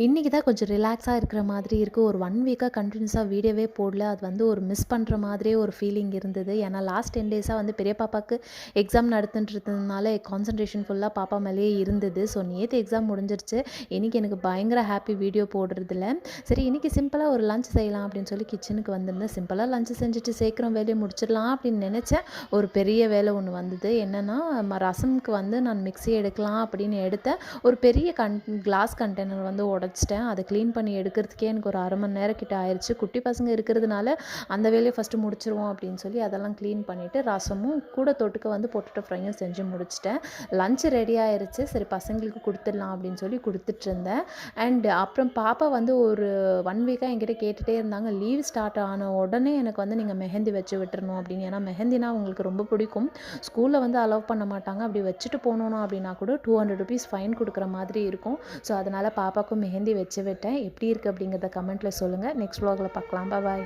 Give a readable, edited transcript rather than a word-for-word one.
இன்றைக்கி தான் கொஞ்சம் ரிலாக்ஸாக இருக்கிற மாதிரி இருக்குது. ஒரு 1 வீக்காக கண்டினியூஸாக வீடியோவே போடல. அது வந்து ஒரு மிஸ் பண்ணுற மாதிரியே ஒரு ஃபீலிங் இருந்தது. ஏன்னா லாஸ்ட் 10 டேஸாக வந்து பெரிய பாப்பாவுக்கு எக்ஸாம் நடந்துட்டுருந்ததுனால கான்சன்ட்ரேஷன் ஃபுல்லாக பாப்பா மேலேயே இருந்தது. ஸோ நேற்று எக்ஸாம் முடிஞ்சிருச்சு. இன்றைக்கி எனக்கு பயங்கர ஹாப்பி வீடியோ போடுறதுல. சரி இன்றைக்கி சிம்பிளாக ஒரு லஞ்ச் செய்யலாம் அப்படின்னு சொல்லி கிச்சனுக்கு வந்திருந்தேன். சிம்பிளாக லஞ்ச் செஞ்சுட்டு சீக்கிரம் வேலையை முடிச்சிடலாம் அப்படின்னு நினச்சேன். ஒரு பெரிய வேலை ஒன்று வந்தது. என்னென்னா ரசம்க்கு வந்து நான் மிக்ஸி எடுக்கலாம் அப்படின்னு எடுத்தேன். ஒரு பெரிய கிளாஸ் கண்டெய்னர் வந்து உடச்சிட்டேன். அதை க்ளீன் பண்ணி எடுக்கிறதுக்கே எனக்கு ஒரு 1/2 மணி நேரம் கிட்ட ஆயிடுச்சு. குட்டி பசங்க இருக்கிறதுனால அந்த வேலையை ஃபஸ்ட்டு முடிச்சிருவோம் அப்படின்னு சொல்லி அதெல்லாம் க்ளீன் பண்ணிவிட்டு ரசமும் கூட தொட்டுக்க வந்து பொட்டேட்டோ ஃப்ரையும் செஞ்சு முடிச்சிட்டேன். லஞ்சு ரெடி ஆயிடுச்சு. சரி பசங்களுக்கு கொடுத்துடலாம் அப்படின்னு சொல்லி கொடுத்துட்ருந்தேன். அண்ட் அப்புறம் பாப்பா வந்து ஒரு 1 வீக்காக என்கிட்ட கேட்டுகிட்டே இருந்தாங்க. லீவ் ஸ்டார்ட் ஆன உடனே எனக்கு வந்து நீங்கள் மெஹந்தி வச்சு விட்டுறணும் அப்படின்னு. ஏன்னா மெஹந்தினா அவங்களுக்கு ரொம்ப பிடிக்கும். ஸ்கூலில் வந்து அலோவ் பண்ண மாட்டாங்க. அப்படி வச்சுட்டு போகணும் அப்படின்னா கூட ₹200 ஃபைன் கொடுக்குற மாதிரி இருக்கும். ஸோ அதனால் பாப்பாவுக்கும் மெஹந்தி வச்சு விட்டேன். எப்படி இருக்குது அப்படிங்கிறத கமெண்ட்டில் சொல்லுங்கள். நெக்ஸ்ட் vlogல பார்க்கலாம். பாய்.